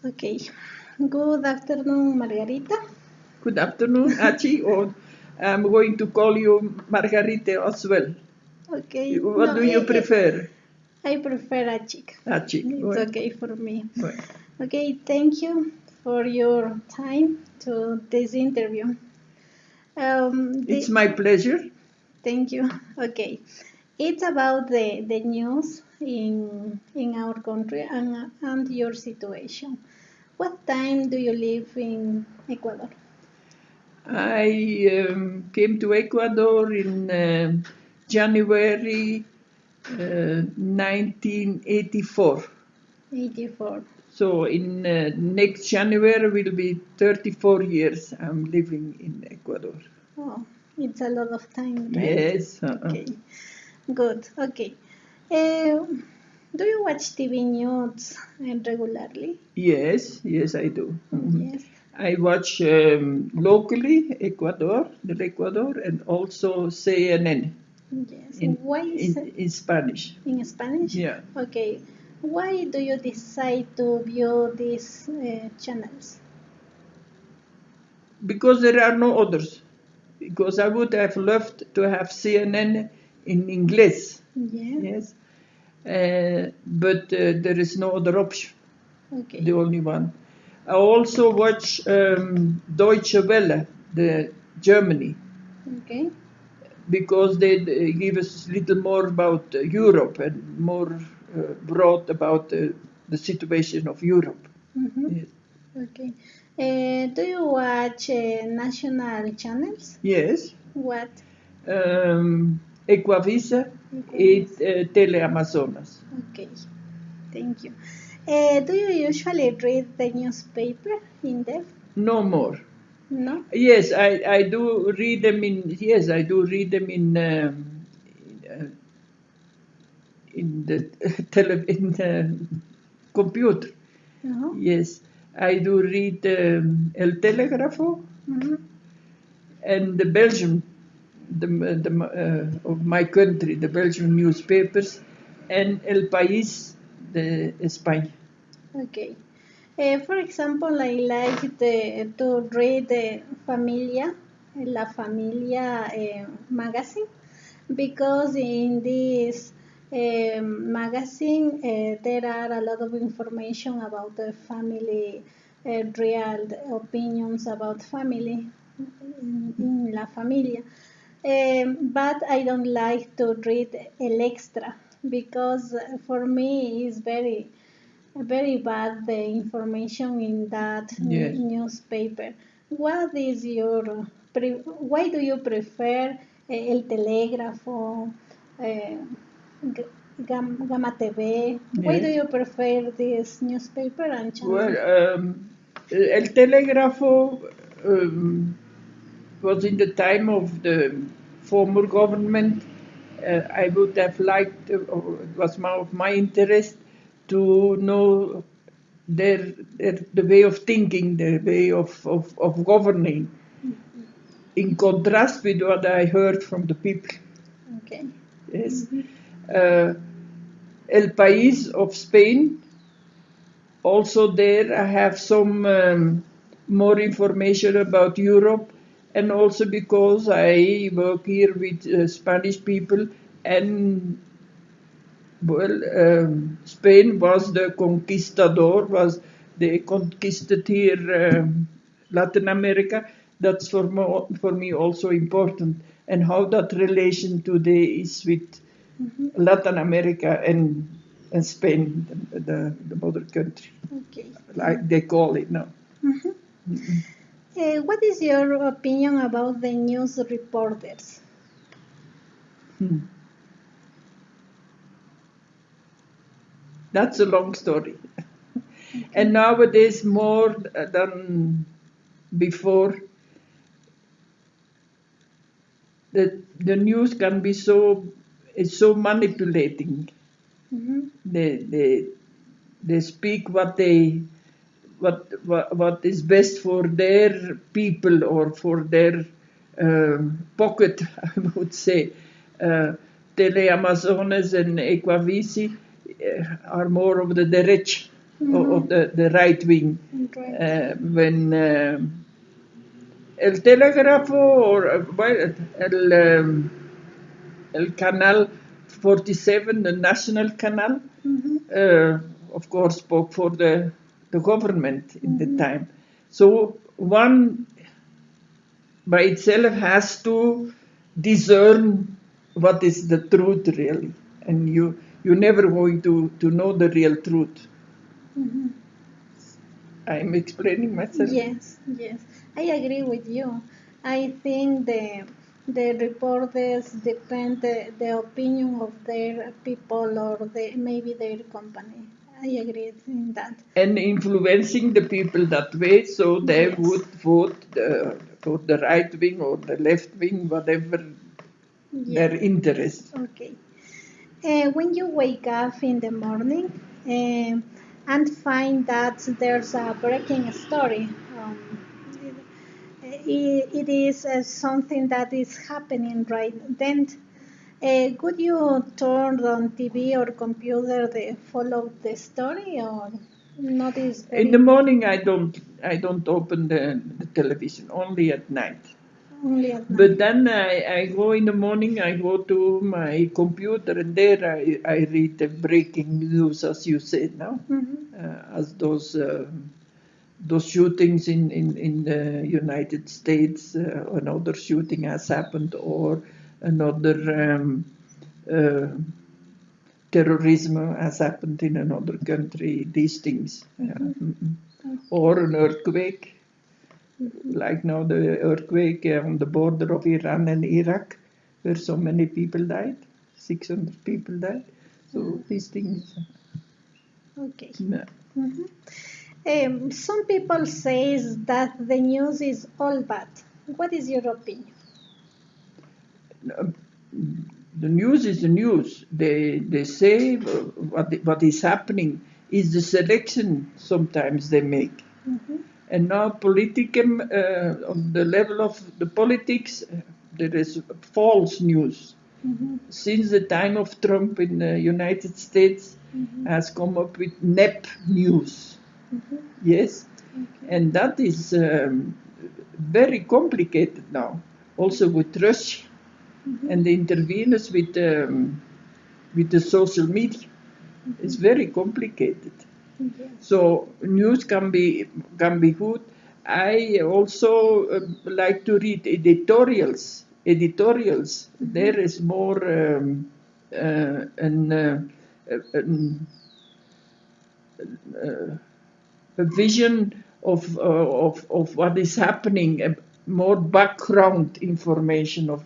Okay. Good afternoon, Margarita. Good afternoon, Achi, or I'm going to call you Margarita as well. Okay. What do you prefer? I prefer Achik. Achi. It's okay for me. Right. Okay, thank you for your time to this interview. It's my pleasure. Thank you. Okay. It's about the news in our country and your situation. What time do you live in Ecuador? I came to Ecuador in January 1984. 84. So in next January will be 34 years I'm living in Ecuador. Oh, it's a lot of time, right? Yes. Okay. Good. Okay. Do you watch TV news regularly? Yes, I do. Yes. I watch locally Ecuador, and also CNN Yes. Why is it in Spanish. in Spanish? Yeah, Okay. Why do you decide to view these channels? because there are no others. Because I would have loved to have CNN in English. Yeah. Yes, but there is no other option. Okay. The only one. I also watch Deutsche Welle, the Germany, Okay. because they give us a little more about Europe and more broad about the situation of Europe. Mm-hmm. Yes. Okay. Do you watch national channels? Yes. What? Ecuavisa et Teleamazonas. Okay. Thank you. Do you usually read the newspaper in depth? No more. No. Yes, I do read them in. Yes, I do read them in the in the computer. Uh-huh. Yes, I do read El Telegrafo Mm-hmm. and the Belgium, of my country, the Belgian newspapers, and El País de España. Okay. For example, I like to read the La Familia magazine, because in this magazine there are a lot of information about the family, real opinions about family in La Familia. But I don't like to read El Extra, because for me it's very bad the information in that Yes. newspaper. What is your why do you prefer El Telégrafo, Gama TV? Why do Yes. you prefer this newspaper and channel? Well, El Telegrafo was in the time of the former government. I would have liked, it was of my interest to know the way of thinking, the way of governing, in contrast with what I heard from the people. Okay. Yes. El País of Spain, also there I have some more information about Europe, and also because I work here with Spanish people, and well, Spain was the conquistador, was they conquisted here Latin America. That's for me also important, and how that relation today is with Latin America and Spain, the mother country, Okay. like they call it now. What is your opinion about the news reporters? That's a long story. And nowadays, more than before, the news can be it's so manipulating. Mm-hmm. They speak what is best for their people or for their pocket, I would say. Teleamazonas and Equavisi are more of the rich. of the right wing. Right. When El Telegrafo or El Canal 47, the national canal, of course, spoke for the government in the time. So one by itself has to discern what is the truth really, and you're never going to know the real truth. I'm explaining myself. Yes, yes, I agree with you. I think the reporters depend the opinion of their people or maybe their company. I agree in that. And influencing the people that way, so they Yes. would vote for the right wing or the left wing, whatever Yes. their interest. Okay. When you wake up in the morning and find that there's a breaking story, it is something that is happening right then. Could you turn on TV or computer to follow the story or not? Is In very the morning, I don't open the television, only at night. only at night. But then I go in the morning, I go to my computer, and there I read the breaking news, as you said now, as those shootings in the United States, another shooting has happened, or another uh, terrorism has happened in another country, these things. Or an earthquake, like now the earthquake on the border of Iran and Iraq, where so many people died, 600 people died. So these things. Okay. Yeah. Some people say that the news is all bad. What is your opinion? The news is the news. They say what is happening is the selection sometimes they make. And now politicum, on the level of the politics, there is false news. Since the time of Trump in the United States has come up with NEP news. Yes, and that is very complicated now. Also with Russia and the interveners with the social media. It's very complicated. So news can be good. I also like to read editorials. There is more a vision of what is happening, more background information of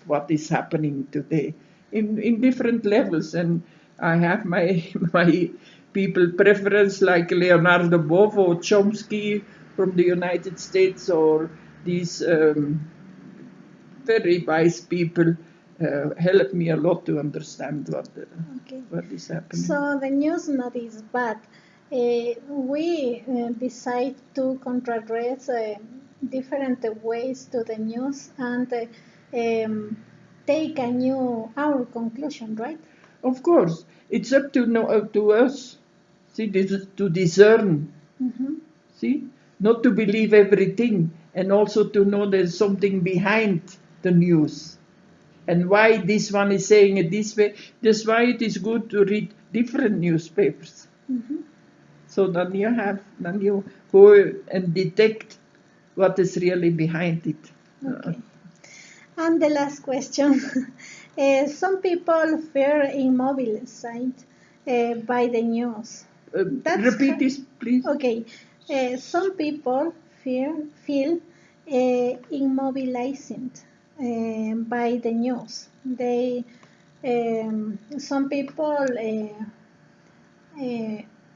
what is happening today in different levels. And I have my my people preference like Leonardo Bovo, Chomsky from the United States, or these very wise people help me a lot to understand what is happening. So the news not is bad. We decide to contrast different ways to the news and take a new our conclusion, right? Of course, it's up to us. See, to discern. See, not to believe everything, and also to know there's something behind the news, and why this one is saying it this way. That's why it is good to read different newspapers. So then you go and detect what is really behind it. Okay. And the last question. Some people fear immobilized by the news. Repeat this, please. Okay. Some people feel immobilized by the news. Some people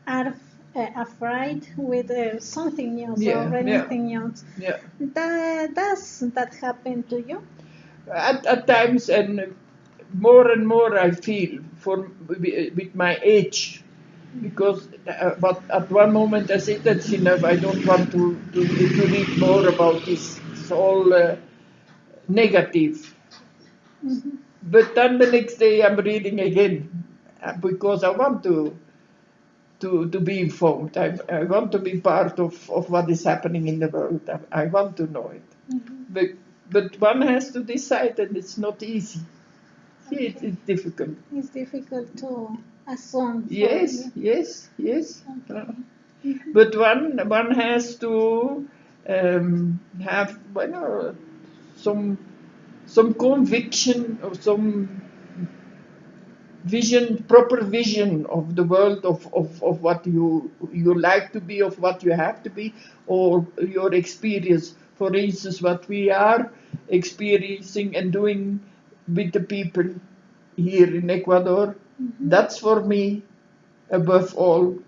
are afraid with something news or anything else. Yeah. Does that happen to you? At times, and more I feel with my age, because but at one moment I said that's enough. I don't want to read more about this. It's all negative. But then the next day I'm reading again because I want to to be informed. I want to be part of what is happening in the world. I want to know it. But one has to decide, and it's not easy. Okay. It's difficult. It's difficult to assume. Yes. Okay. But one has to have some conviction or some vision, proper vision of the world of what you like to be, of what you have to be, or your experience. For instance, what we are experiencing and doing with the people here in Ecuador, that's for me above all.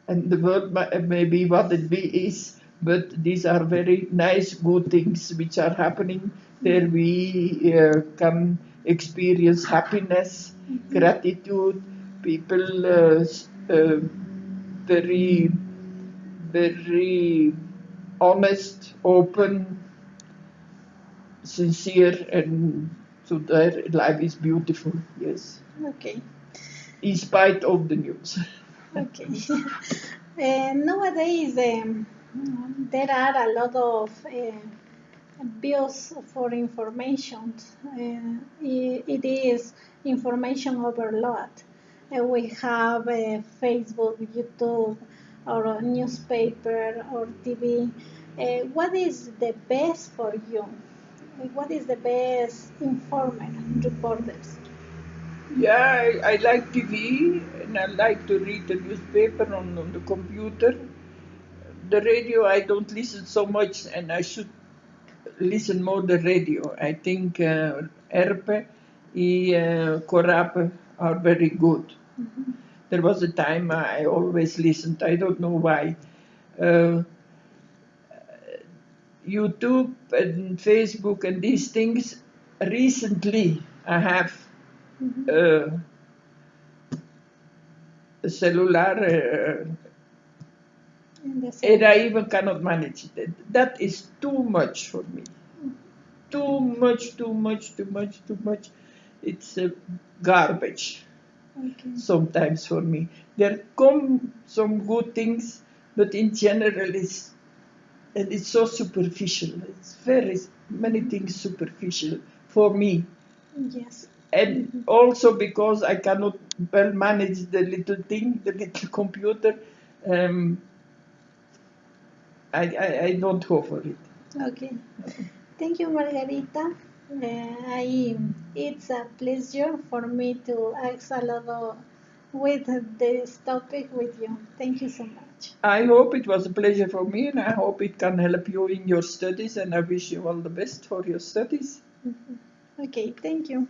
And the world may be what it is, but these are very nice, good things which are happening. There we can experience happiness, gratitude, people very, very honest, open, sincere, and so their life is beautiful, yes. Okay. In spite of the news. Okay. Nowadays, there are a lot of views for information. It is information overload. We have Facebook, YouTube, or a newspaper or TV. What is the best for you? What is the best informed reporters? Yeah, I like TV and I like to read the newspaper on the computer. The radio I don't listen so much, and I should listen more the radio. I think ERPE and Corap are very good. There was a time I always listened. I don't know why. YouTube and Facebook and these things. Recently, I have a cellular. And I even cannot manage it. That is too much for me. Too much. It's garbage sometimes for me. There come some good things, but in general it's so superficial. It's very many things superficial for me. Yes. And also because I cannot well manage the little thing, the little computer. I don't go for it. Okay. Thank you, Margarita. It's a pleasure for me to ask a lot of, with this topic with you. Thank you so much. I hope it was a pleasure for me, and I hope it can help you in your studies, and I wish you all the best for your studies. Okay, thank you.